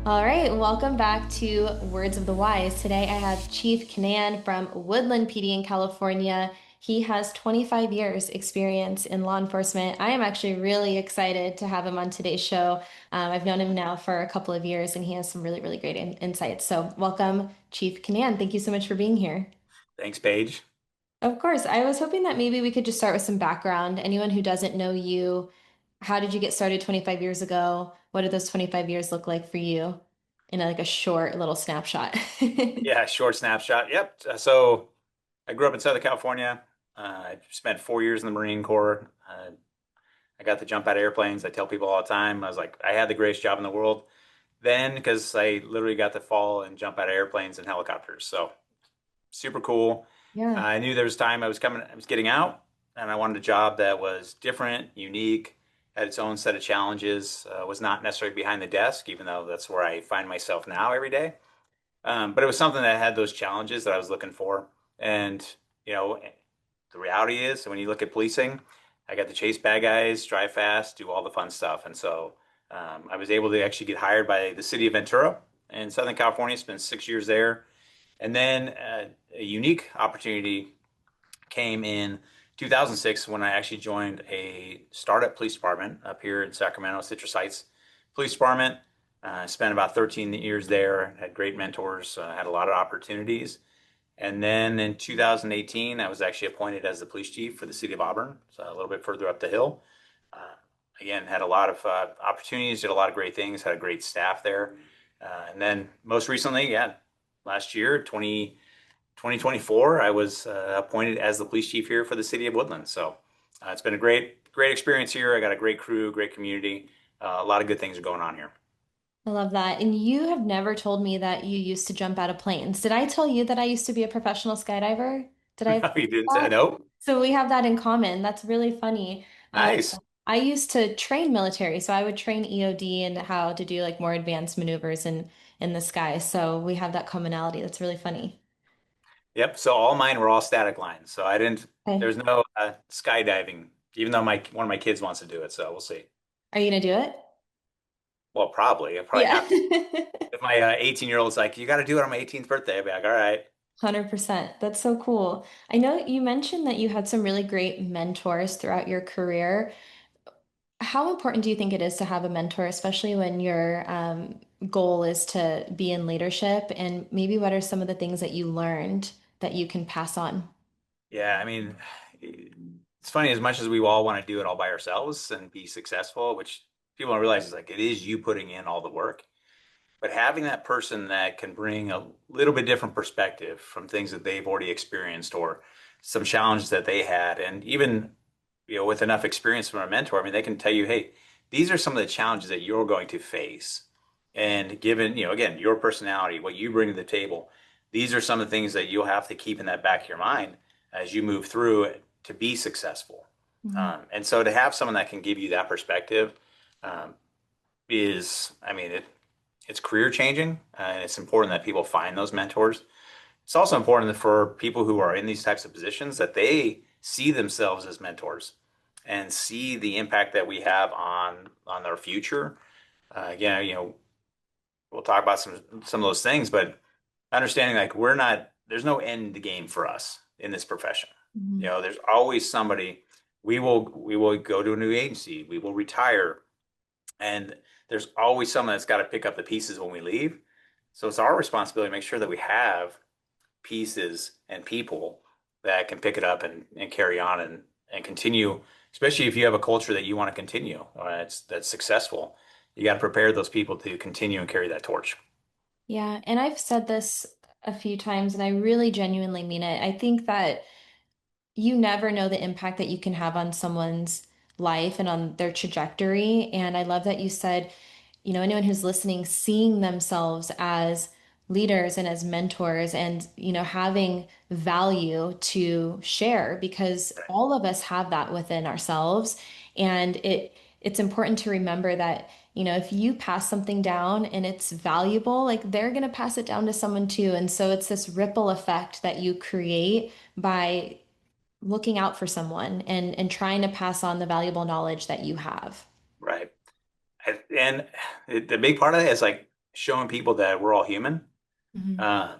All right, welcome back to Words of the Wise. Today I have Chief Kinnan from Woodland PD in California. He has 25 years experience in law enforcement. I am actually really excited to have him on today's show. I've known him now for a couple of years and he has some really great insights. So welcome, Chief Kinnan. Thank you so much for being here. Thanks, Paige. Of course, I was hoping that maybe we could just start with some background. Anyone who doesn't know you, how did you get started 25 years ago? What did those 25 years look like for you in like a short little snapshot? Yeah, short snapshot. Yep. So I grew up in Southern California. I spent 4 years in the Marine Corps. I got to jump out of airplanes. I tell people all the time, I was like, I had the greatest job in the world then because I literally got to fall and jump out of airplanes and helicopters. So super cool. Yeah. I knew there was time I was getting out, and I wanted a job that was different, unique, had its own set of challenges, was not necessarily behind the desk, even though that's where I find myself now every day. But it was something that had those challenges that I was looking for. And, you know, the reality is when you look at policing, I got to chase bad guys, drive fast, do all the fun stuff. And so I was able to actually get hired by the city of Ventura in Southern California, spent 6 years there. And then a unique opportunity came in 2006 when I actually joined a startup police department up here in Sacramento, Citrus Heights Police Department. Spent about 13 years there, had great mentors, had a lot of opportunities. And then in 2018, I was actually appointed as the police chief for the city of Auburn, so a little bit further up the hill. Uh, Again, had a lot of opportunities, did a lot of great things, had a great staff there. And then most recently, yeah, last year, 2024, I was appointed as the police chief here for the city of Woodland. So it's been a great experience here. I got a great crew, great community. A lot of good things are going on here. I love that. And you have never told me that you used to jump out of planes. Did I tell you that I used to be a professional skydiver? Did I? No, you didn't say That? no. So we have that in common. That's really funny. Nice. I used to train military, so I would train EOD and how to do like more advanced maneuvers in the sky. So we have that commonality. That's really funny. Yep. So all mine were all static lines. So I didn't. Okay. There's no skydiving, even though my one of my kids wants to do it. So we'll see. Are you gonna do it? Well, probably. I probably Yeah. have to. If my 18-year-old's like, you got to do it on my 18th birthday, I'll be like, all right. 100%. That's so cool. I know you mentioned that you had some really great mentors throughout your career. How important do you think it is to have a mentor, especially when your goal is to be in leadership? And maybe what are some of the things that you learned that you can pass on? Yeah, I mean, it's funny as much as we all want to do it all by ourselves and be successful, which people don't realize is like it is you putting in all the work. But having that person that can bring a little bit different perspective from things that they've already experienced or some challenges that they had, and even with enough experience from a mentor, I mean, they can tell you, hey, these are some of the challenges that you're going to face. And given, again, your personality, what you bring to the table, these are some of the things that you'll have to keep in that back of your mind as you move through it to be successful. Mhm. And so to have someone that can give you that perspective um, I mean, it's career changing, and it's important that people find those mentors. It's also important for people who are in these types of positions that they see themselves as mentors and see the impact that we have on their future. Again, we'll talk about some of those things, but understanding like there's no end game for us in this profession. Mhm. There's always somebody. We will go to a new agency. We will retire, and there's always someone that's got to pick up the pieces when we leave. So it's our responsibility to make sure that we have pieces and people that can pick it up and carry on and continue, especially if you have a culture that you want to continue, that's successful. You got to prepare those people to continue and carry that torch. Yeah, and I've said this a few times, and I really genuinely mean it. I think that you never know the impact that you can have on someone's life and on their trajectory. And I love that you said, anyone who's listening, seeing themselves as leaders and as mentors and, having value to share because all of us have that within ourselves. And it's important to remember that, if you pass something down and it's valuable, like they're going to pass it down to someone too. And so it's this ripple effect that you create by looking out for someone and trying to pass on the valuable knowledge that you have. Right. And the big part of it is like showing people that we're all human. Mhm. Uh,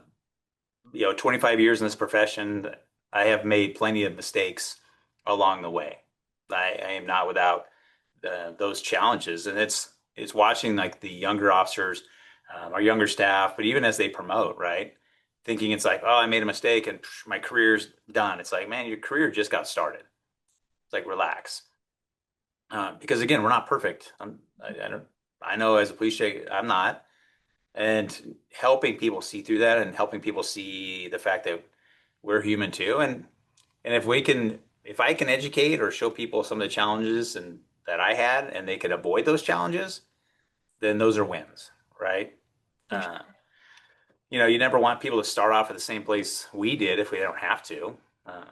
25 years in this profession, I have made plenty of mistakes along the way. I am not without those challenges, and it's watching like the younger officers, our younger staff, but even as they promote, right? Thinking it's like, oh, I made a mistake and psh, my career's done. It's like, man, your career just got started. It's like, relax. Because again, we're not perfect. I don't, I know as a police chief, I'm not. And helping people see through that and helping people see the fact that we're human too. And if I can educate or show people some of the challenges and that I had and they can avoid those challenges, then those are wins, right? For Uh, sure. you never want people to start off at the same place we did if we don't have to. Uh,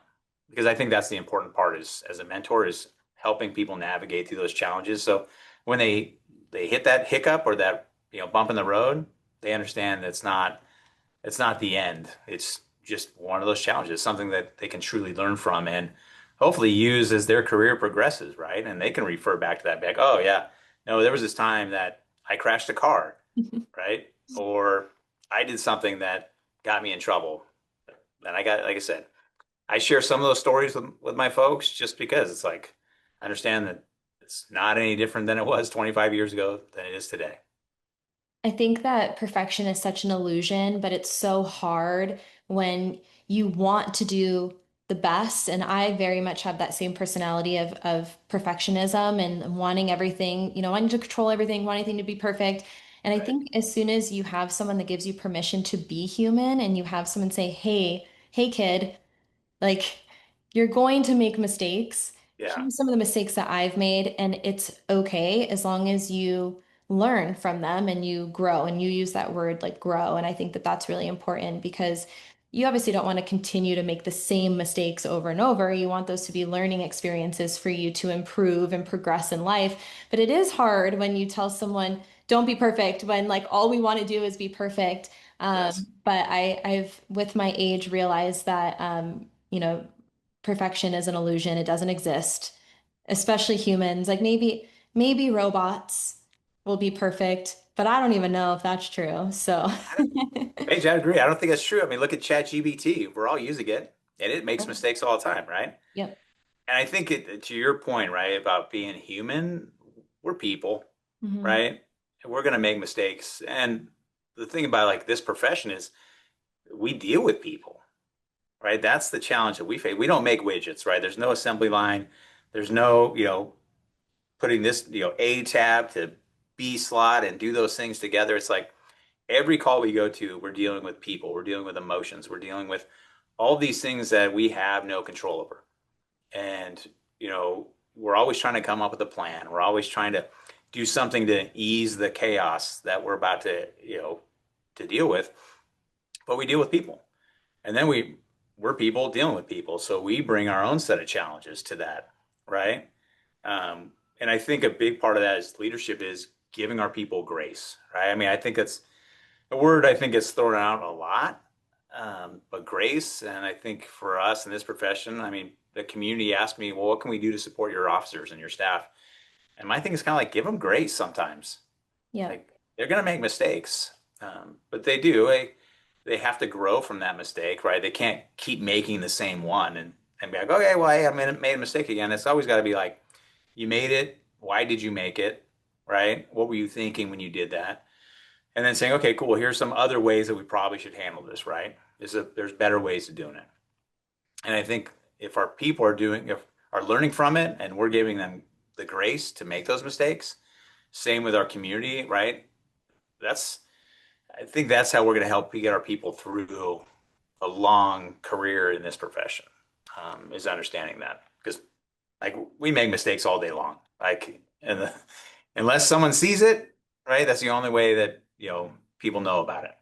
because I think that's the important part is as a mentor is helping people navigate through those challenges. So when they hit that hiccup or that, bump in the road, they understand that it's not the end. It's just one of those challenges, something that they can truly learn from and hopefully use as their career progresses, right? And they can refer back to that back, oh yeah, no, there was this time that I crashed a car, right? Or I did something that got me in trouble. And like I said, I share some of those stories with my folks just because it's like, I understand that it's not any different than it was 25 years ago than it is today. I think that perfection is such an illusion, but it's so hard when you want to do the best. And I very much have that same personality of perfectionism and wanting everything, wanting to control everything, wanting everything to be perfect. And I Right. think as soon as you have someone that gives you permission to be human and you have someone say, hey, kid, like, you're going to make mistakes. Yeah. Here's some of the mistakes that I've made, and it's okay as long as you learn from them and you grow. And you use that word like grow. And I think that that's really important because you obviously don't want to continue to make the same mistakes over and over. You want those to be learning experiences for you to improve and progress in life. But it is hard when you tell someone, don't be perfect, when like all we want to do is be perfect. Yes. But I've, with my age, realized that, perfection is an illusion. It doesn't exist, especially humans. Like maybe robots will be perfect, but I don't even know if that's true. So, Paige, I agree. I don't think that's true. I mean, look at ChatGPT. We're all using it, and it makes mistakes all the time, right? yep. And I think to your point, right, about being human, we're people, Hmm. right? And we're going to make mistakes. And the thing about like this profession is we deal with people, right? That's the challenge that we face. We don't make widgets, right? There's no assembly line. There's no, putting this, A tab to B slot and do those things together. It's like every call we go to, we're dealing with people, we're dealing with emotions, we're dealing with all these things that we have no control over. And, we're always trying to come up with a plan. We're always trying to do something to ease the chaos that we're about to deal with. But we deal with people. And then we're people dealing with people. So we bring our own set of challenges to that, right? And I think a big part of that is leadership is giving our people grace, right? I mean, I think that's a word I think is thrown out a lot, but grace. And I think for us in this profession, I mean, the community asked me, well, what can we do to support your officers and your staff? And my thing is kind of like give them grace sometimes. Yep. Like they're going to make mistakes, but they have to grow from that mistake, right? They can't keep making the same one and be like, okay, well, I made a mistake again. It's always got to be like, you made it. Why did you make it? Right? What were you thinking when you did that? And then saying, okay, cool. Here's some other ways that we probably should handle this, right? There's better ways of doing it. And I think if our people if are learning from it and we're giving them the grace to make those mistakes, same with our community, right? That's I think that's how we're going to help get our people through a long career in this profession, is understanding that because like we make mistakes all day long, like unless someone sees it, right? That's the only way that people know about it.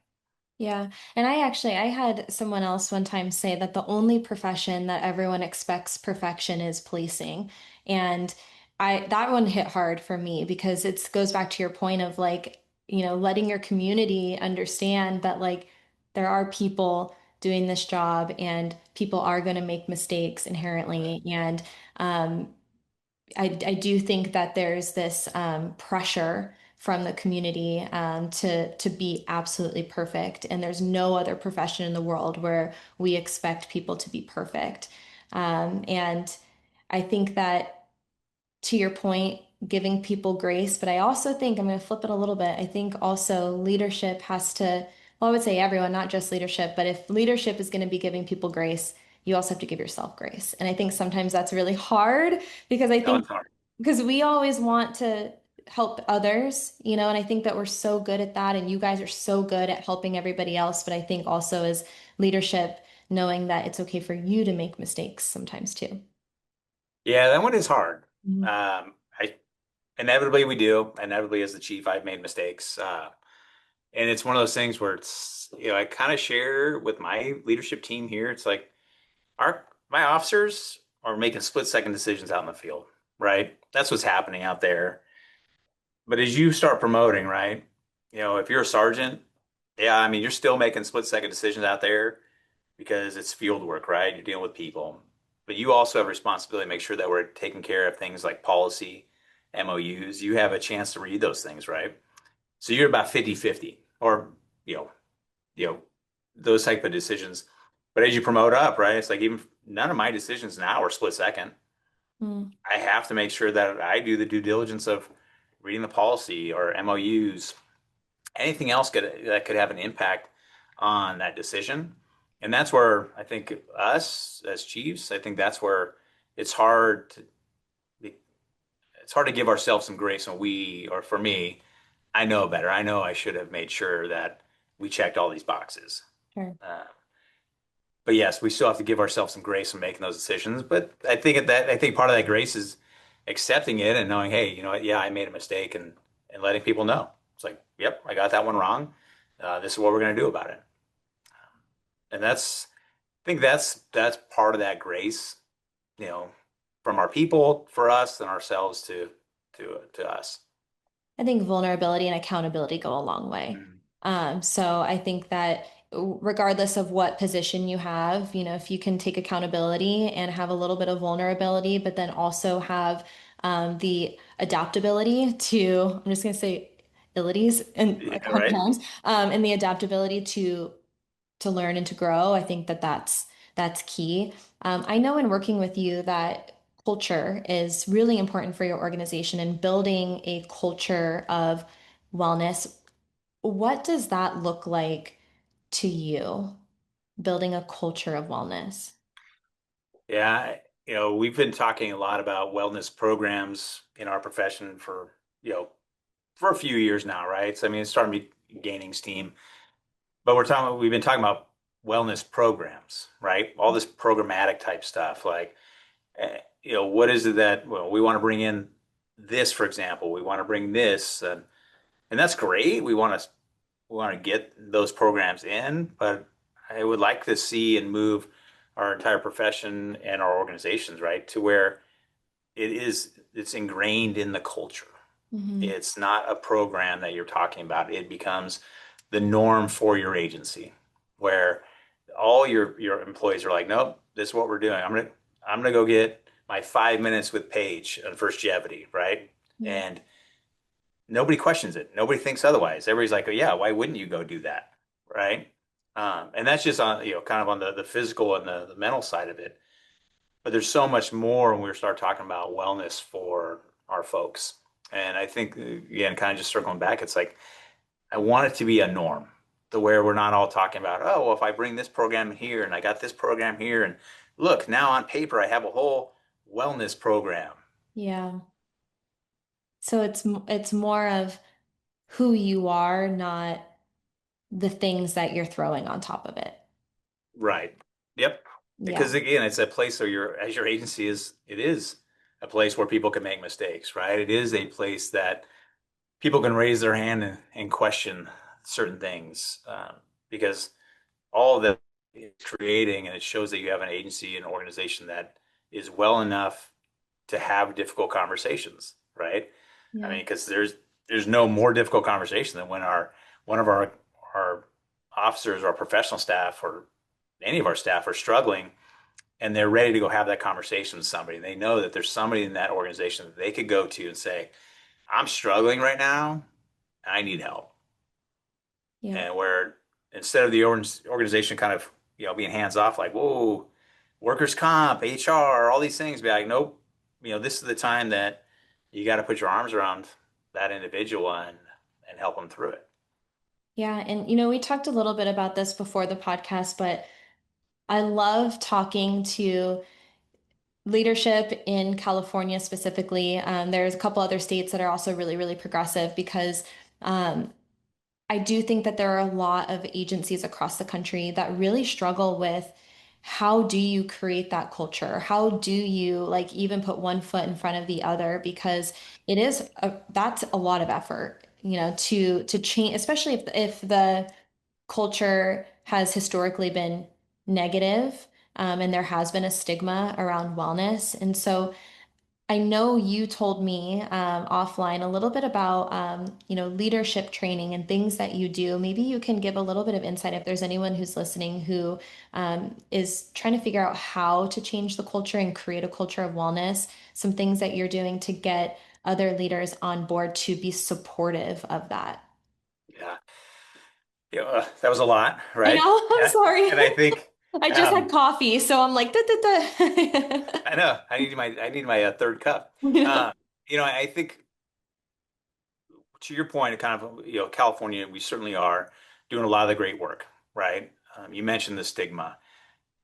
Yeah. And I had someone else one time say that the only profession that everyone expects perfection is policing. And that one hit hard for me because it goes back to your point of like, letting your community understand that like there are people doing this job and people are going to make mistakes inherently. And I do think that there's this pressure from the community to be absolutely perfect. And there's no other profession in the world where we expect people to be perfect. And I think that to your point, giving people grace, but I also think I'm going to flip it a little bit. I think also leadership has to, well, I would say everyone, not just leadership, but if leadership is going to be giving people grace, you also have to give yourself grace. And I think sometimes that's really hard because I No, think it's hard. because we always want to help others, and I think that we're so good at that, and you guys are so good at helping everybody else. But I think also as leadership, knowing that it's okay for you to make mistakes sometimes too. Yeah, that one is hard. Mhm. I inevitably we do. Inevitably, as the chief, I've made mistakes. And it's one of those things where I kind of share with my leadership team here. It's like my officers are making split-second decisions out in the field, right? That's what's happening out there. But as you start promoting, right? If you're a sergeant, yeah, I mean, you're still making split-second decisions out there because it's field work, right? You're dealing with people. But you also have a responsibility to make sure that we're taking care of things like policy, MOUs. You have a chance to read those things, right? So you're about 50-50, or, you know, you know, those type of decisions. But as you promote up, right, it's like even none of my decisions now are split second. Mm, I have to make sure that I do the due diligence of reading the policy or MOUs, anything else that could have an impact on that decision. And that's where I think us as chiefs, I think that's where it's hard to it's hard to give ourselves some grace when or for me, I know better. I know I should have made sure that we checked all these boxes. sure. Uh, but yes, we still have to give ourselves some grace in making those decisions. But I think part of that grace is accepting it and knowing, hey, you know what? Yeah, I made a mistake, and letting people know. It's like, yep, I got that one wrong. This is what we're going to do about it. And I think that's part of that grace, you know, from our people for us and ourselves to us. I think vulnerability and accountability go a long way. Mhm. So I think that regardless of what position you have, if you can take accountability and have a little bit of vulnerability, but then also have the adaptability to, I'm just going to say abilities and Yeah, like 100 right. times, and the adaptability to learn and to grow. I think that that's key. I know in working with you that culture is really important for your organization and building a culture of wellness. What does that look like to you, building a culture of wellness? Yeah, we've been talking a lot about wellness programs in our profession for a few years now, right? So I mean, it's starting to be gaining steam. But we've been talking about wellness programs, right? All this programmatic type stuff, like what is it that well, we want to bring in this, for example, we want to bring this, and that's great. We want to get those programs in, but I would like to see and move our entire profession and our organizations, right, to where it's ingrained in the culture. Hmm. It's not a program that you're talking about. It becomes the norm for your agency, where all your employees are like, nope, this is what we're doing. I'm gonna go get my 5 minutes with Paige on Firstgevity, right? Yeah. And nobody questions it. Nobody thinks otherwise. Everybody's like, oh yeah, why wouldn't you go do that, right? And that's just on kind of on the physical and the mental side of it. But there's so much more when we start talking about wellness for our folks. And I think, again, kind of just circling back, it's like I want it to be a norm to where we're not all talking about, oh, well, if I bring this program here and I got this program here, and look, now on paper, I have a whole wellness program. Yeah. So it's more of who you are, not the things that you're throwing on top of it. Right. Yep. Yeah. Because again, it's a place where as your agency it is a place where people can make mistakes, right? It is a place that people can raise their hand and question certain things because all of that is creating, and it shows that you have an agency, an organization that is well enough to have difficult conversations, right? I Yeah. mean, because there's no more difficult conversation than when one of our officers or professional staff or any of our staff are struggling and they're ready to go have that conversation with somebody. They know that there's somebody in that organization that they could go to and say, I'm struggling right now. I need help. Yeah. And where instead of the organization kind of, being hands off, like, whoa, workers' comp, HR, all these things, be like, nope, this is the time that you got to put your arms around that individual and help them through it. Yeah. And, we talked a little bit about this before the podcast, but I love talking to leadership in California specifically. There's a couple other states that are also really, really progressive because um, I do think that there are a lot of agencies across the country that really struggle with how do you create that culture? How do you like even put one foot in front of the other? Because that's a lot of effort, to change, especially if the culture has historically been negative, and there has been a stigma around wellness. And so I know you told me offline a little bit about leadership training and things that you do. Maybe you can give a little bit of insight if there's anyone who's listening who is trying to figure out how to change the culture and create a culture of wellness, some things that you're doing to get other leaders on board to be supportive of that. Yeah. That was a lot, I right? know, I'm Yeah. sorry. And I think, I just had um, coffee, so I'm like, da, da, I know I need my third cup. da. Uh, I think to your point, kind of, California, we certainly are doing a lot of the great work, right? You mentioned the stigma.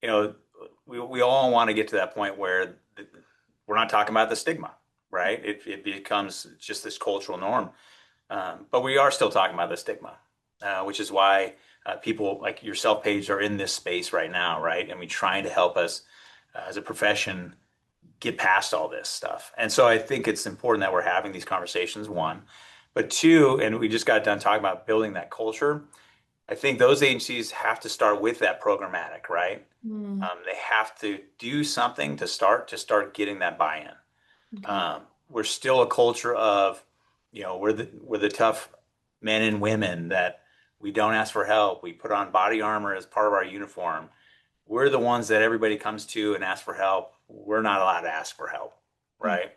You know, we all want to get to that point where we're not talking about the stigma, right? It becomes just this cultural norm. But we are still talking about the stigma, which is why people like yourself, Paige, are in this space right now, right? I mean, trying to help us as a profession get past all this stuff. And so I think it's important that we're having these conversations, one. But two, and we just got done talking about building that culture. I think those agencies have to start with that programmatic, right? Mm, They have to do something to start getting that buy-in. okay. We're still a culture of, we're the tough men and women that we don't ask for help. We put on body armor as part of our uniform. We're the ones that everybody comes to and asks for help. We're not allowed to ask for help, Mm, right?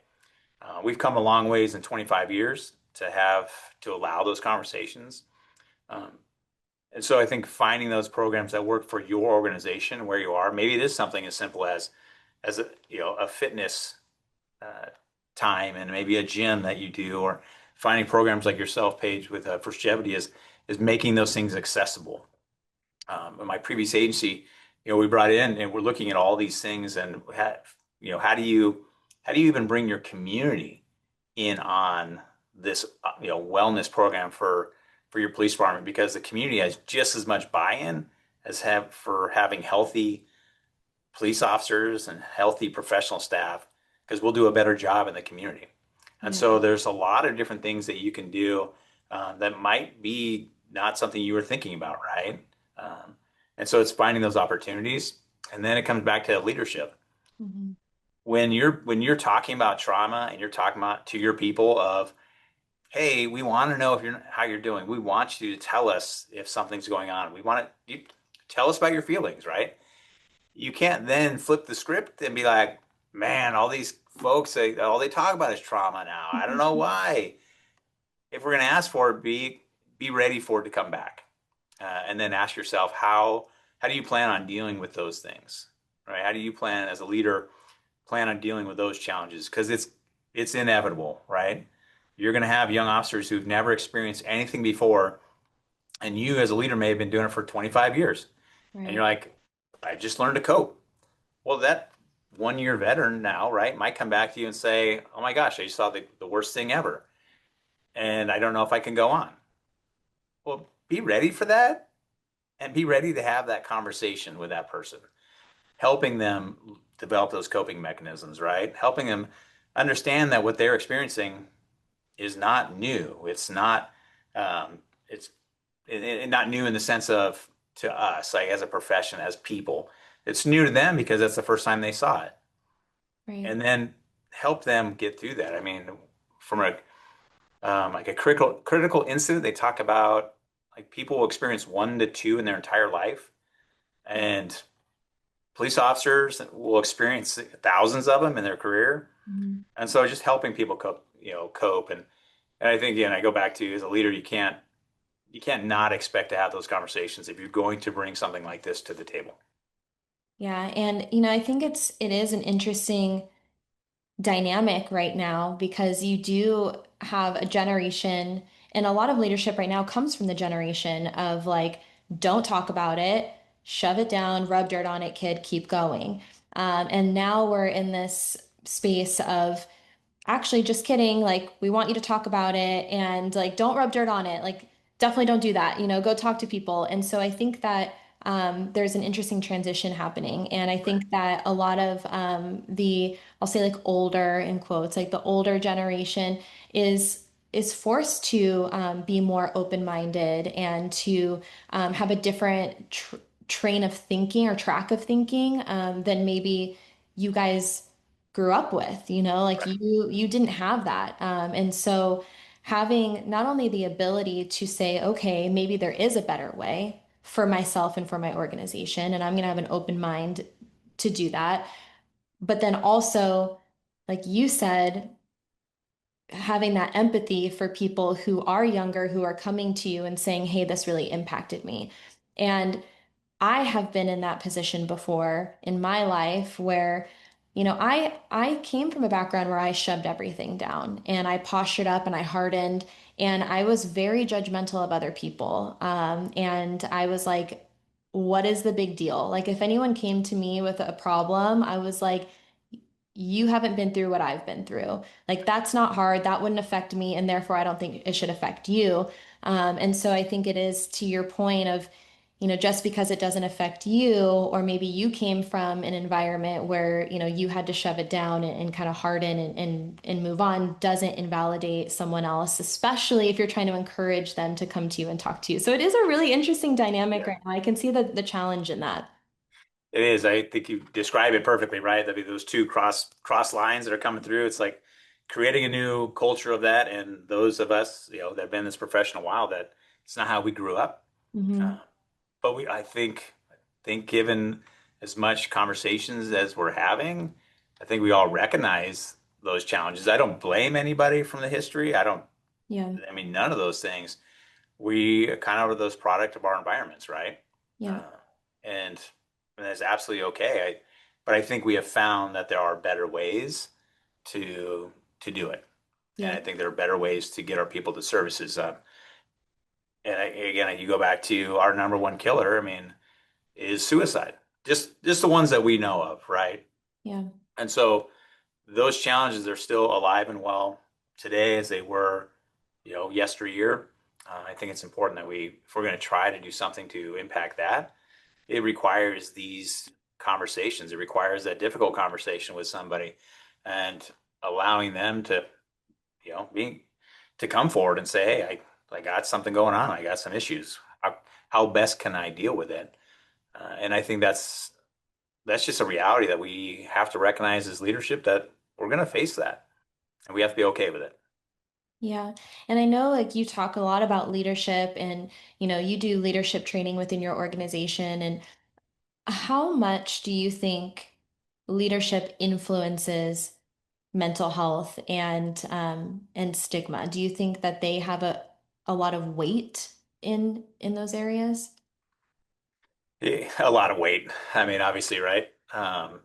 We've come a long ways in 25 years to allow those conversations. Um, and so I think finding those programs that work for your organization where you are, maybe it is something as simple as a fitness uh, time and maybe a gym that you do, or finding programs like yourself, Paige, with Longevity is making those things accessible. In my previous agency, we brought in and we're looking at all these things and how do you even bring your community in on this wellness program for your police department, because the community has just as much buy-in as have for having healthy police officers and healthy professional staff, because we'll do a better job in the community. And yeah. so there's a lot of different things that you can do that might be not something you were thinking about, right? Um, and so it's finding those opportunities. And then it comes back to leadership. Mhm. When you're talking about trauma and you're talking about to your people of, hey, we want to know if you're how you're doing. We want you to tell us if something's going on. We want you tell us about your feelings, right? You can't then flip the script and be like, man, all these folks, all they talk about is trauma now. I don't know why. If we're going to ask for it, be ready for it to come back, and then ask yourself how do you plan on dealing with those things, right? How do you plan as a leader plan on dealing with those challenges? Because it's inevitable, right? You're going to have young officers who've never experienced anything before, and you as a leader may have been doing it for 25 years, and you're Right. like, I just learned to cope. Well, that 1 year veteran now, right, might come back to you and say, oh my gosh, I just saw the worst thing ever. And I don't know if I can go on. Well, be ready for that and be ready to have that conversation with that person, helping them develop those coping mechanisms, right? Helping them understand that what they're experiencing is not new. It's not new in the sense of to us, like as a profession, as people. It's new to them because that's the first time they saw it. Right. And then help them get through that. I mean, from a like a critical incident, they talk about like people will experience 1 to 2 in their entire life, and police officers will experience thousands of them in their career. Mhm. And so, just helping people cope, and And I think, again, I go back to as a leader, you can't not expect to have those conversations if you're going to bring something like this to the table. Yeah, and I think it is an interesting dynamic right now because you do have a generation, and a lot of leadership right now comes from the generation of like, don't talk about it, shove it down, rub dirt on it, kid, keep going. And now we're in this space of actually, just kidding. Like, we want you to talk about it and like, don't rub dirt on it. Like, definitely don't do that. Go talk to people. And so I think that there's an interesting transition happening. And I Right. think that a lot of I'll say like older in quotes, like the older generation is is forced to be more open-minded and to have a different train of thinking or track of thinking than maybe you guys grew up with, like Right. you didn't have that. And so having not only the ability to say, okay, maybe there is a better way for myself and for my organization, and I'm going to have an open mind to do that. But then also, like you said, having that empathy for people who are younger, who are coming to you and saying, hey, this really impacted me. And I have been in that position before in my life where, I came from a background where I shoved everything down and I postured up and I hardened and I was very judgmental of other people. And I was like, what is the big deal? Like, if anyone came to me with a problem, I was like, you haven't been through what I've been through. Like, that's not hard. That wouldn't affect me. And therefore, I don't think it should affect you. And so I think it is to your point of, just because it doesn't affect you, or maybe you came from an environment where, you had to shove it down and kind of harden and move on, doesn't invalidate someone else, especially if you're trying to encourage them to come to you and talk to you. So it is a really interesting dynamic Yeah. right now. I can see the challenge in that. It is. I think you describe it perfectly, right? That those two cross lines that are coming through. It's like creating a new culture of that, and those of us, that have been in this profession a while, that it's not how we grew up. Hmm. Uh, but I think given as much conversations as we're having, I think we all recognize those challenges. I don't blame anybody from the history. Yeah. I mean, none of those things. We kind of are those product of our environments, right? Yeah. Uh, and, and that's absolutely okay. But I think we have found that there are better ways to do it, and Yeah. I think there are better ways to get our people the services. Again, you go back to our number one killer. I mean, is suicide. Just the ones that we know of, right? Yeah. And so those challenges are still alive and well today as they were, yesteryear. I think it's important that if we're going to try to do something to impact that, it requires these conversations. It requires that difficult conversation with somebody and allowing them to, being to come forward and say, hey, I got something going on. I got some issues. How best can I deal with it? And I think that's just a reality that we have to recognize as leadership, that we're going to face that and we have to be okay with it. Yeah. And I know like you talk a lot about leadership and you do leadership training within your organization. And how much do you think leadership influences mental health and stigma? Do you think that they have a lot of weight in those areas? Yeah, a lot of weight. I mean, obviously, right? I've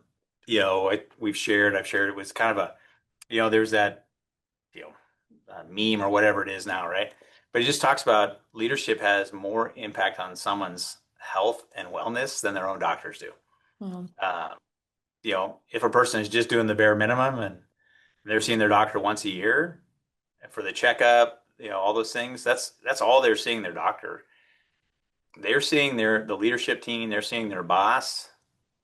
shared it was kind of there's that, meme or whatever it is now, right? But it just talks about leadership has more impact on someone's health and wellness than their own doctors do. Well, Um, if a person is just doing the bare minimum and they're seeing their doctor once a year for the checkup, all those things, that's all they're seeing their doctor. They're seeing the leadership team, they're seeing their boss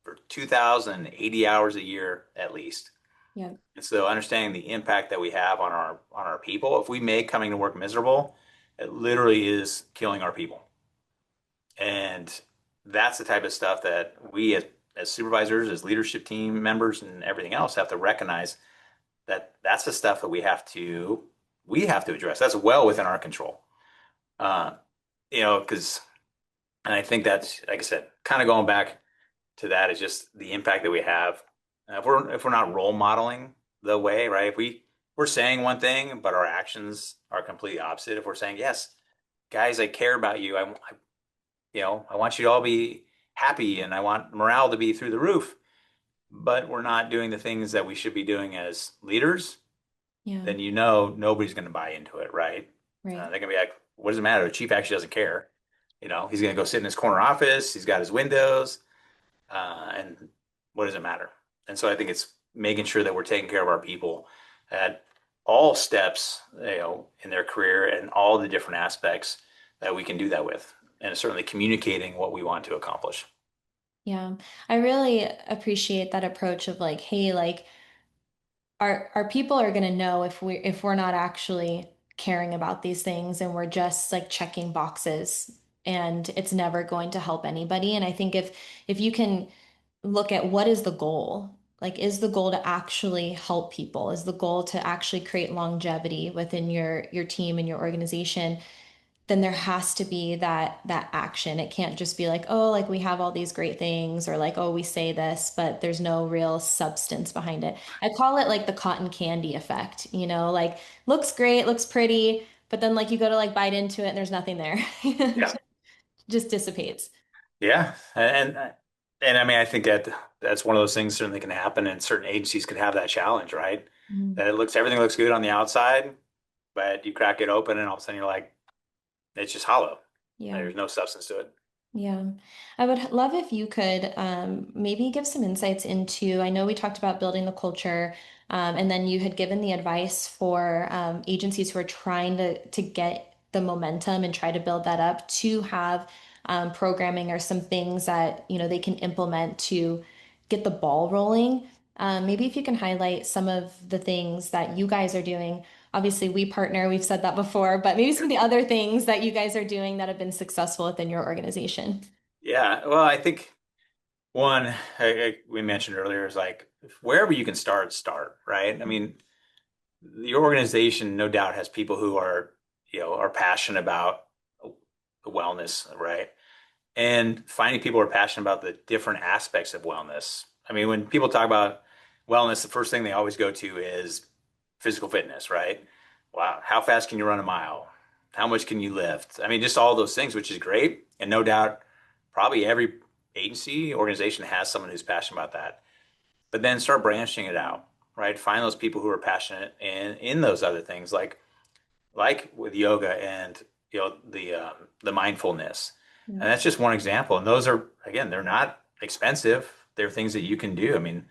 for 2,080 hours a year at least. yeah, And so understanding the impact that we have on our people, if we make coming to work miserable, it literally is killing our people. And that's the type of stuff that we as supervisors, as leadership team members and everything else have to recognize, that that's the stuff that we have to address. That's well within our control. Uh, because and I think that's, like I said, kind of going back to that is just the impact that we have. If we're not role modeling the way, right? If we're saying one thing, but our actions are completely opposite. If we're saying, yes, guys, I care about you. I want you to all be happy and I want morale to be through the roof, but we're not doing the things that we should be doing as leaders, Yeah, then nobody's going to buy into it, right? right. They're going to be like, what does it matter? The chief actually doesn't care. He's going to go sit in his corner office. He's got his windows, and what does it matter? And so I think it's making sure that we're taking care of our people at all steps, in their career and all the different aspects that we can do that with, and certainly communicating what we want to accomplish. Yeah. I really appreciate that approach of like, hey, like our people are going to know if we're not actually caring about these things and we're just like checking boxes and it's never going to help anybody. And I think if you can look at what is the goal? Like, is the goal to actually help people? Is the goal to actually create longevity within your team and your organization? Then there has to be that action. It can't just be like, oh, like we have all these great things, or like, oh, we say this, but there's no real substance behind it. I call it like the cotton candy effect, like looks great, looks pretty, but then like you go to like bite into it and there's nothing there. Yeah. Just dissipates. Yeah. And I mean, I think that that's one of those things certainly can happen, and certain agencies can have that challenge, right? Mhm. That everything looks good on the outside, but you crack it open and all of a sudden you're like, it's just hollow. Yeah. There's no substance to it. Yeah, I would love if you could maybe give some insights into. I know we talked about building the culture, and then you had given the advice for agencies who are trying to get the momentum and try to build that up to have programming or some things that they can implement to get the ball rolling. Maybe if you can highlight some of the things that you guys are doing. Obviously, we partner, we've said that before, but maybe some of the other things that you guys are doing that have been successful within your organization. Yeah. Well, I think one we mentioned earlier is like wherever you can start, right? I mean, your organization no doubt has people who are passionate about wellness, right? And finding people who are passionate about the different aspects of wellness. I mean, when people talk about wellness, the first thing they always go to is physical fitness, right? Wow, how fast can you run a mile? How much can you lift? I mean, just all those things, which is great. And no doubt, probably every agency, organization has someone who's passionate about that. But then start branching it out, right? Find those people who are passionate in those other things, like with yoga and the mindfulness. Yeah. And that's just one example. And those are, again, they're not expensive. They're things that you can do. I mean,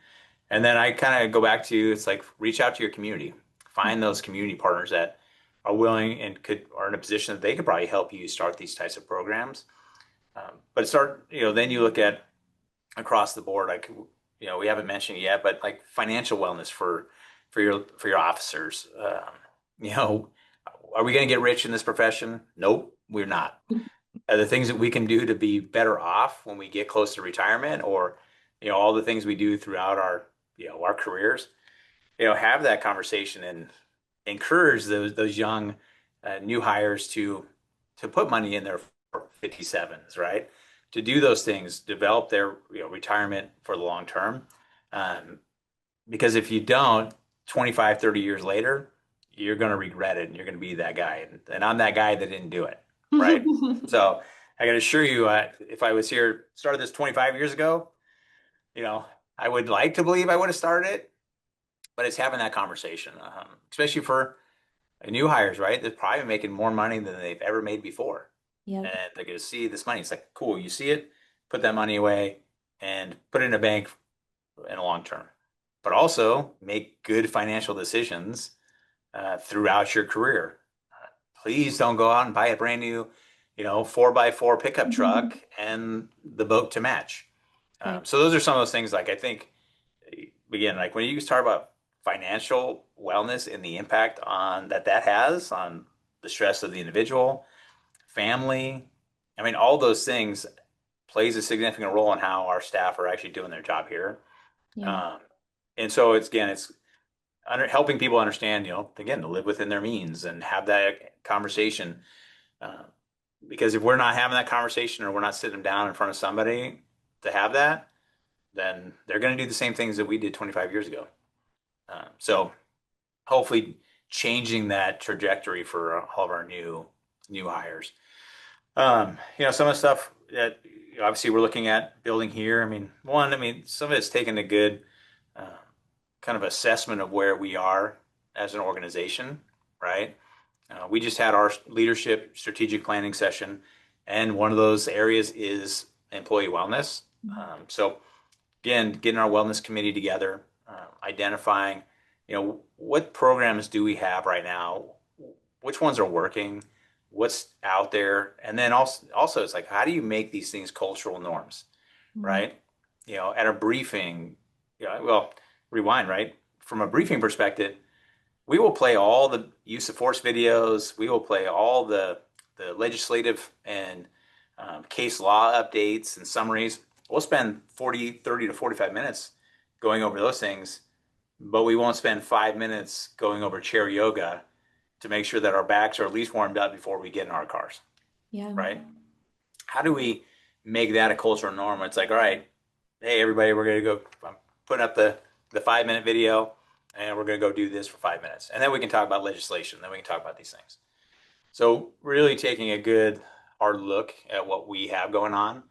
and then I kind of go back to it's like reach out to your community, find those community partners that are willing and are in a position that they could probably help you start these types of programs. But then you look at across the board, like we haven't mentioned it yet, but like financial wellness for your officers. You know, are we going to get rich in this profession? Nope, we're not. Are the things that we can do to be better off when we get close to retirement, or all the things we do throughout our careers? Have that conversation and encourage those young new hires to put money in their 57s, right? To do those things, develop their retirement for the long term. Um, because if you don't, 25, 30 years later, you're going to regret it and you're going to be that guy. And I'm that guy that didn't do it, right? So I can assure you, if I was here, started this 25 years ago, you know, I would like to believe I would have started it, but it's having that conversation, especially for new hires, right? They're probably making more money than they've ever made before. Yep. And they're going to see this money. It's like, cool, you see it, put that money away and put it in a bank in the long term. But also make good financial decisions throughout your career. Please don't go out and buy a brand new, 4x4 pickup truck and the boat to match. Right. So those are some of those things. Like I think, again, like when you start about financial wellness and the impact that has on the stress of the individual, family, I mean, all those things plays a significant role in how our staff are actually doing their job here. Yeah. Um, and so it's helping people understand, again, to live within their means and have that conversation. Uh, because if we're not having that conversation or we're not sitting them down in front of somebody to have that, then they're going to do the same things that we did 25 years ago. So hopefully changing that trajectory for all of our new hires. Some of the stuff that obviously we're looking at building here. I mean, some of it's taken a good uh, kind of assessment of where we are as an organization, right? We just had our leadership strategic planning session, and one of those areas is employee wellness. So again, getting our wellness committee together, identifying, what programs do we have right now? Which ones are working? What's out there? And then also it's like, how do you make these things cultural norms, Mhm. right? At a briefing, well, rewind, right? From a briefing perspective, we will play all the use of force videos. We will play all the legislative and case law updates and summaries. We'll spend 30 to 45 minutes going over those things, but we won't spend 5 minutes going over chair yoga to make sure that our backs are at least warmed up before we get in our cars, Yeah. right? How do we make that a cultural norm? It's like, all right, hey, everybody, we're going to go, I'm putting up the 5 minute video and we're going to go do this for 5 minutes. And then we can talk about legislation. Then we can talk about these things. So really taking a good hard look at what we have going on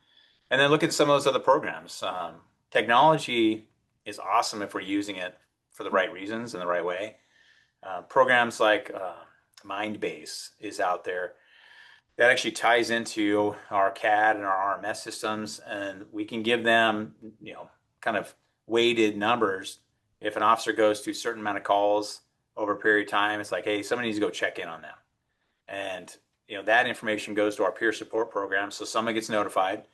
and then look at some of those other programs. Technology is awesome if we're using it for the right reasons in the right way. Programs like Mindbase is out there that actually ties into our CAD and our RMS systems, and we can give them, kind of weighted numbers. If an officer goes to a certain amount of calls over a period of time, it's like, hey, somebody needs to go check in on them. And that information goes to our peer support program, so someone gets notified,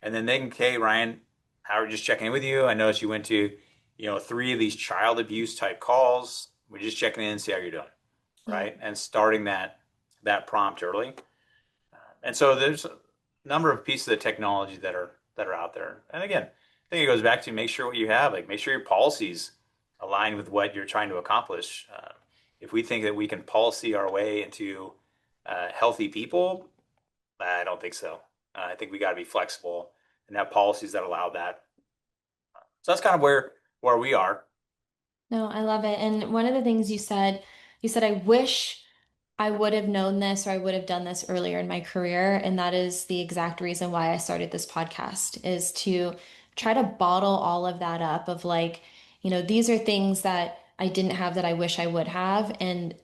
and then they can, hey, Ryan, how are we just checking in with you? I noticed you went to, three of these child abuse type calls. We're just checking in and see how you're doing, Yeah. right? And starting that prompt early. And so there's a number of pieces of technology that are out there. And again, I think it goes back to make sure what you have, like make sure your policies align with what you're trying to accomplish. If we think that we can policy our way into healthy people, I don't think so. I think we got to be flexible and have policies that allow that. So that's kind of where we are. No, I love it. And one of the things you said, I wish I would have known this or I would have done this earlier in my career. And that is the exact reason why I started this podcast is to try to bottle all of that up of like, these are things that I didn't have that I wish I would have and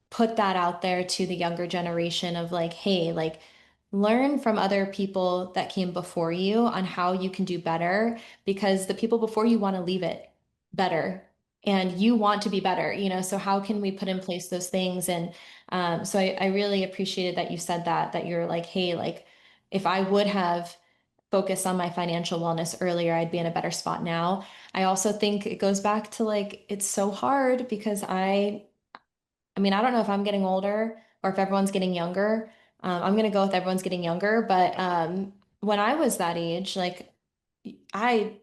put that out there to the younger generation of like, hey, like learn from other people that came before you on how you can do better because the people before you want to leave it better and you want to be better, so how can we put in place those things? And so I really appreciated that you said that you're like, hey, like if I would have focused on my financial wellness earlier, I'd be in a better spot now. I also think it goes back to like, it's so hard because I mean, I don't know if I'm getting older or if everyone's getting younger. I'm gonna go with everyone's getting younger, but when I was that age, like I,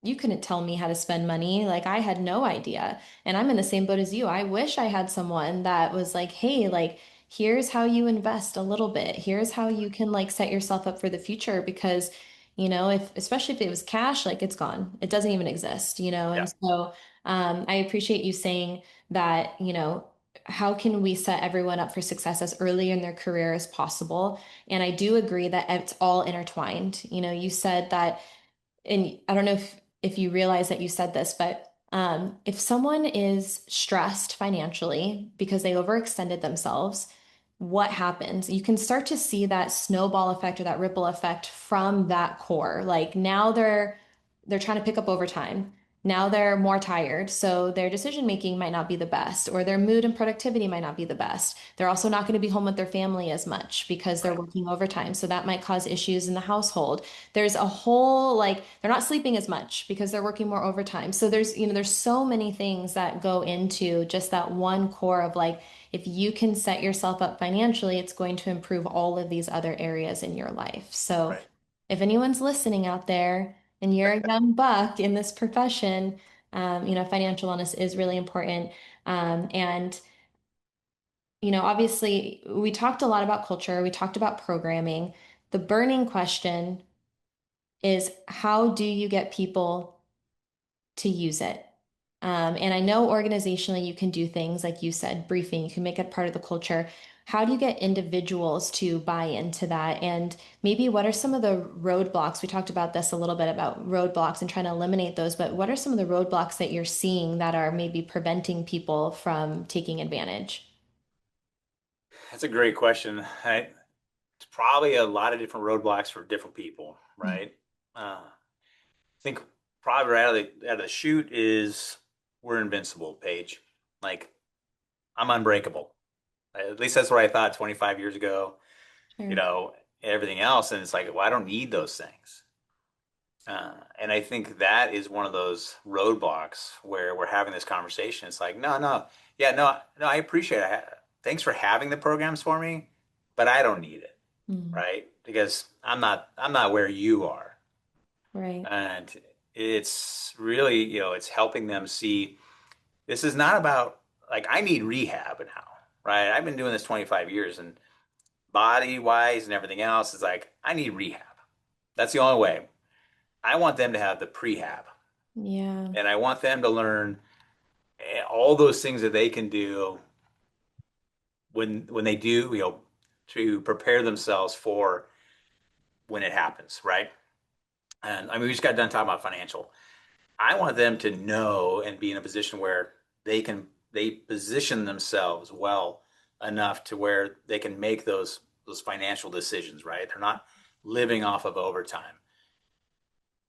you couldn't tell me how to spend money. Like I had no idea. And I'm in the same boat as you. I wish I had someone that was like, hey, like here's how you invest a little bit. Here's how you can like set yourself up for the future because, if especially if it was cash, like it's gone. It doesn't even exist, Yeah, And so I appreciate you saying that, how can we set everyone up for success as early in their career as possible? And I do agree that it's all intertwined. You said that and I don't know if you realize that you said this, but if someone is stressed financially because they overextended themselves, what happens? You can start to see that snowball effect or that ripple effect from that core. Like now they're trying to pick up overtime. Now they're more tired, so their decision making might not be the best, or their mood and productivity might not be the best. They're also not going to be home with their family as much because they're right, working overtime. So that might cause issues in the household. There's a whole like they're not sleeping as much because they're working more overtime. So there's so many things that go into just that one core of like if you can set yourself up financially, it's going to improve all of these other areas in your life. So right. if anyone's listening out there and you're a young buck in this profession, financial wellness is really important. And obviously, we talked a lot about culture, we talked about programming. The burning question is how do you get people to use it? And I know organizationally you can do things like you said, briefing, you can make it part of the culture. How do you get individuals to buy into that? And maybe what are some of the roadblocks? We talked about this a little bit about roadblocks and trying to eliminate those, but what are some of the roadblocks that you're seeing that are maybe preventing people from taking advantage? That's a great question. It's probably a lot of different roadblocks for different people, right? I think probably right out of the chute is we're invincible, Paige. Like I'm unbreakable. At least that's what I thought 25 years ago, you Sure. know, everything else. And it's like, well, I don't need those things. And I think that is one of those roadblocks where we're having this conversation. It's like, no, no, yeah, no, no, I appreciate it. Thanks for having the programs for me, but I don't need it, Mm, right? Because I'm not where you are. right. And it's really, it's helping them see this is not about like I need rehab now, right? I've been doing this 25 years and body wise and everything else is like, I need rehab. That's the only way. I want them to have the prehab Yeah. and I want them to learn all those things that they can do when they do, to prepare themselves for when it happens, right? And I mean, we just got done talking about financial. I want them to know and be in a position where they position themselves well enough to where they can make those financial decisions, right? They're not living off of overtime.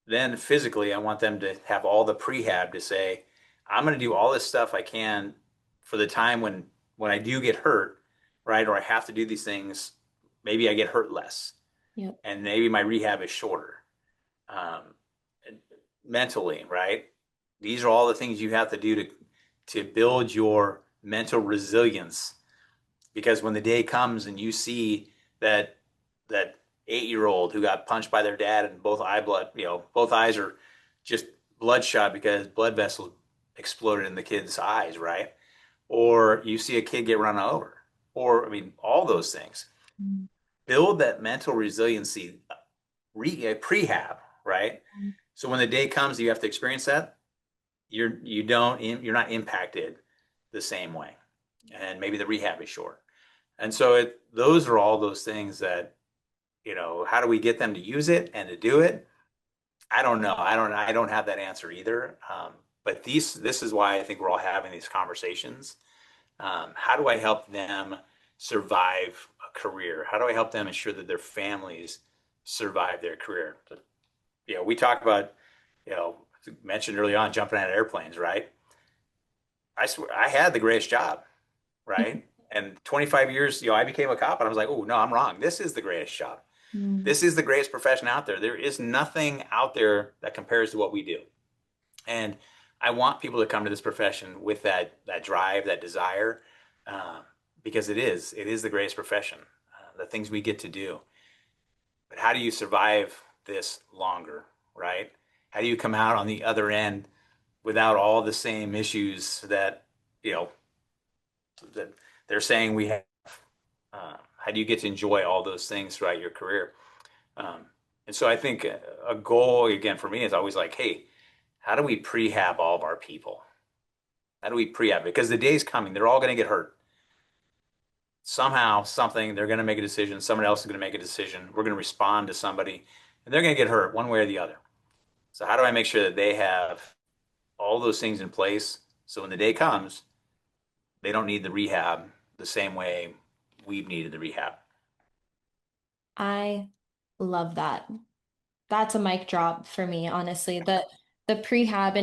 Then physically, I want them to have all the prehab to say, I'm going to do all this stuff I can for the time when I do get hurt, right? Or I have to do these things, maybe I get hurt less, Yep. and maybe my rehab is shorter. Um, Mentally, right? These are all the things you have to do to build your mental resilience. Because when the day comes and you see that 8-year old who got punched by their dad and both eye blood, both eyes are just bloodshot because blood vessels exploded in the kid's eyes, right? Or you see a kid get run over, or I mean, all those things. Mm, Build that mental resiliency, prehab, right? So when the day comes, you have to experience that. You're not impacted the same way, and maybe the rehab is short. And so those are all those things that how do we get them to use it and to do it? I don't know. I don't have that answer either. But this is why I think we're all having these conversations. How do I help them survive a career? How do I help them ensure that their families survive their career? We talk about, you know, mentioned early on jumping out of airplanes, right? I swear I had the greatest job, right? And 25 years, I became a cop and I was like, oh, no, I'm wrong. This is the greatest job. mm. This is the greatest profession out there. There is nothing out there that compares to what we do. And I want people to come to this profession with that drive, that desire, uh, because it is the greatest profession. The things we get to do. But how do you survive this longer, right? How do you come out on the other end without all the same issues that you know that they're saying we have? How do you get to enjoy all those things throughout your career? Um, and so I think a goal again for me is always like, hey, how do we prehab all of our people? How do we prehab? Because the day's coming, they're all going to get hurt. Somehow, something, they're going to make a decision. Somebody else is going to make a decision. We're going to respond to somebody, and they're going to get hurt one way or the other. So how do I make sure that they have all those things in place so when the day comes, they don't need the rehab the same way we've needed the rehab? I love that. That's a mic drop for me, honestly. The prehab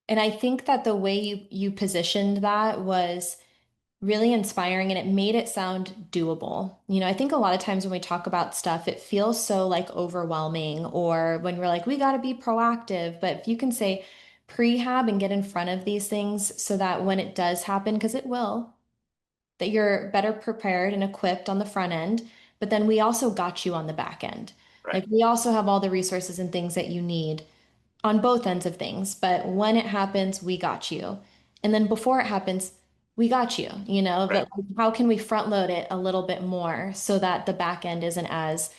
and I think that the way you positioned that was really inspiring and it made it sound doable. I think a lot of times when we talk about stuff, it feels so like overwhelming or when we're like, we got to be proactive. But if you can say prehab and get in front of these things so that when it does happen, because it will, that you're better prepared and equipped on the front end, but then we also got you on the back end. Right, Like we also have all the resources and things that you need on both ends of things. But when it happens, we got you. And then before it happens, we got you, right. but like, how can we front load it a little bit more so that the back end isn't as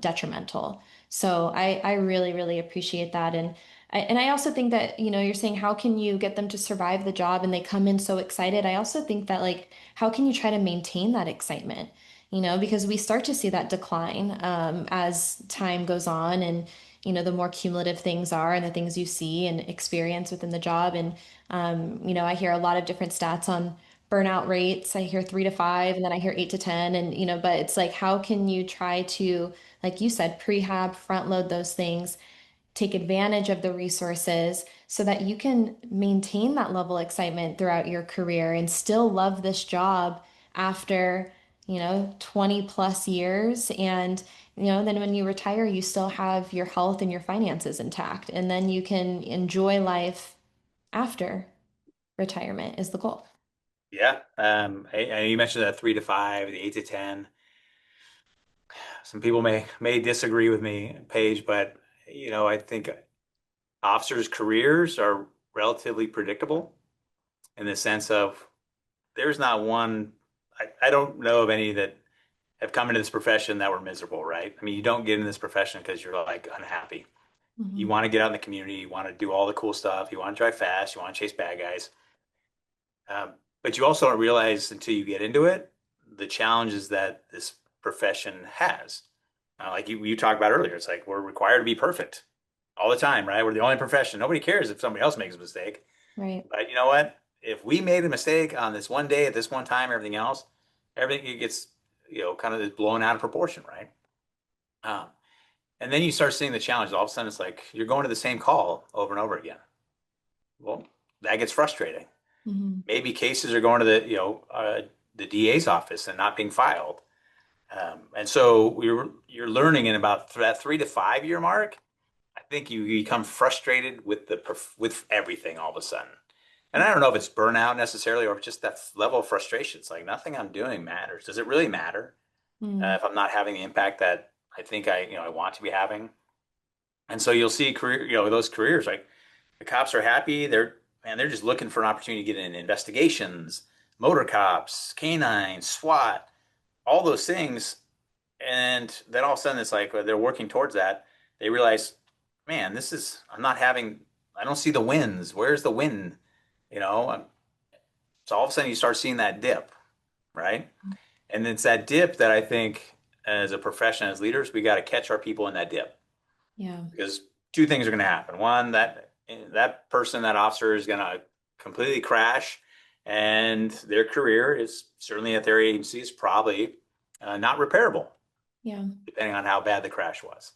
detrimental? So I really, really appreciate that. And And I also think that, you're saying how can you get them to survive the job and they come in so excited? I also think that like how can you try to maintain that excitement? Because we start to see that decline as time goes on and the more cumulative things are and the things you see and experience within the job. And I hear a lot of different stats on burnout rates. I hear 3 to 5, and then I hear 8 to 10. And but it's like how can you try to, like you said, prehab, front load those things, take advantage of the resources so that you can maintain that level of excitement throughout your career and still love this job after, 20 plus years. And, then when you retire, you still have your health and your finances intact. And then you can enjoy life after retirement is the goal. Yeah. You mentioned that 3 to 5, the 8 to 10. Some people may disagree with me, Paige, but I think officers' careers are relatively predictable in the sense of there's not one. I don't know of any that have come into this profession that were miserable, right? I mean, you don't get in this profession because you're like unhappy. You Mhm. want to get out in the community, you want to do all the cool stuff, you want to drive fast, you want to chase bad guys. But you also don't realize until you get into it the challenges that this profession has. Like you talked about earlier, it's like we're required to be perfect all the time, right? We're the only profession. Nobody cares if somebody else makes a mistake. Right. But you know what? If we made a mistake on this one day at this one time, everything gets, kind of blown out of proportion, right? Um, and then you start seeing the challenge. All of a sudden, it's like you're going to the same call over and over again. Well, that gets frustrating. Mhm. Maybe cases are going to the DA's office and not being filed. And so you're learning in about that 3 to 5 year mark. I think you become frustrated with with everything all of a sudden. And I don't know if it's burnout necessarily or just that level of frustration. It's like nothing I'm doing matters. Does it really matter Mm. if I'm not having the impact that I think I want to be having? And so you'll see those careers like the cops are happy. They're just looking for an opportunity to get in investigations, motor cops, canines, SWAT, all those things. And then all of a sudden it's like they're working towards that. They realize, man, I don't see the wins. Where's the win? You know, so all of a sudden you start seeing that dip, right? And it's that dip that I think as a profession, as leaders, we got to catch our people in that dip Yeah. because two things are going to happen. One, that person, that officer is going to completely crash and their career is certainly at their agency is probably not repairable, Yeah. depending on how bad the crash was.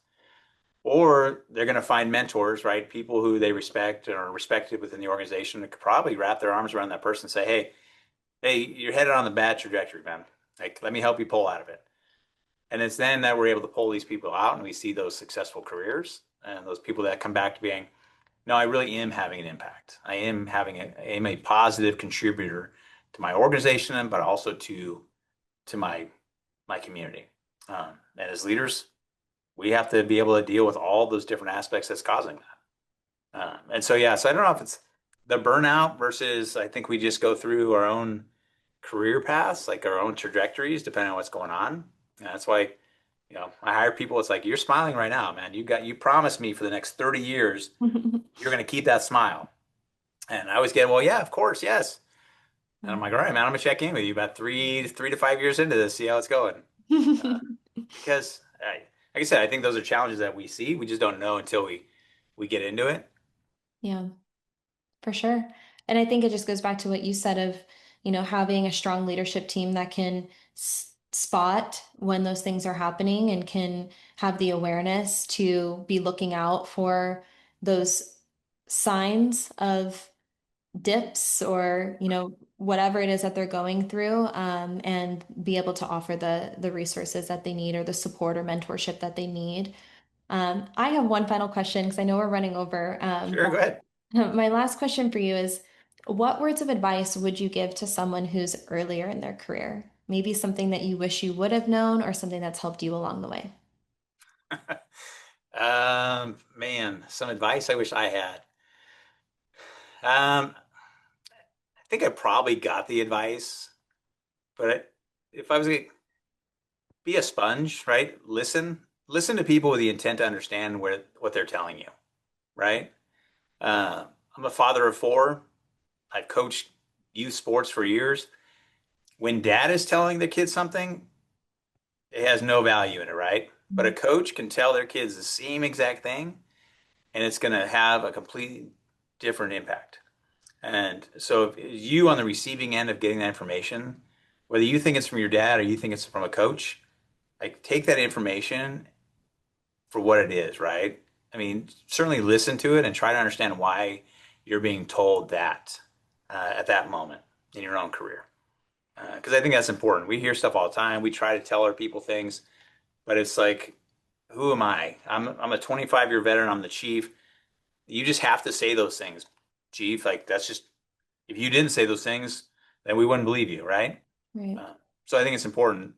Or they're going to find mentors, right? People who they respect and are respected within the organization that could probably wrap their arms around that person and say, hey, you're headed on the bad trajectory, man. Like, let me help you pull out of it. And it's then that we're able to pull these people out and we see those successful careers and those people that come back to being, no, I really am having an impact. I am a positive contributor to my organization, but also to my community. And as leaders, we have to be able to deal with all those different aspects that's causing that. And so, yeah, so I don't know if it's the burnout versus I think we just go through our own career paths, like our own trajectories, depending on what's going on. And that's why, I hire people. It's like, you're smiling right now, man. You promised me for the next 30 years, you're going to keep that smile. And I always get, well, yeah, of course, yes. And I'm like, all right, man, I'm gonna check in with you about 3 to 5 years into this, see how it's going. Uh, because, like I said, I think those are challenges that we see. We just don't know until we get into it. Yeah. For sure. And I think it just goes back to what you said of, having a strong leadership team that can spot when those things are happening and can have the awareness to be looking out for those signs of dips or, whatever it is that they're going through, and be able to offer the resources that they need or the support or mentorship that they need. I have one final question because I know we're running over. Sure, go ahead. My last question for you is, what words of advice would you give to someone who's earlier in their career? Maybe something that you wish you would have known or something that's helped you along the way. Man, some advice I wish I had. I think I probably got the advice, but if I was going to be a sponge, right? Listen to people with the intent to understand what they're telling you, right? I'm a father of four. I've coached youth sports for years. When dad is telling the kids something, it has no value in it, right? But a coach can tell their kids the same exact thing, and it's going to have a completely different impact. And so, if you on the receiving end of getting that information, whether you think it's from your dad or you think it's from a coach, like take that information for what it is, right? I mean, certainly listen to it and try to understand why you're being told that at that moment in your own career. Because I think that's important. We hear stuff all the time. We try to tell our people things, but it's like, who am I? I'm a 25-year veteran. I'm the chief. You just have to say those things, chief. Like that's just if you didn't say those things, then we wouldn't believe you, right? Right. So I think it's important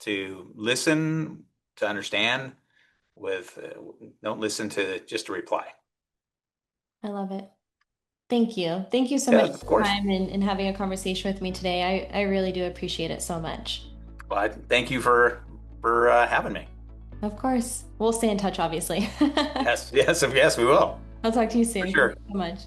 to listen to understand with don't listen to just a reply. I love it. Thank you. Thank you so Yeah, much of for your course. time and having a conversation with me today. I really do appreciate it so much. Well, thank you for having me. Of course. We'll stay in touch, obviously. Yes, yes, yes, we will I'll talk to you for soon. Thank sure. you so much.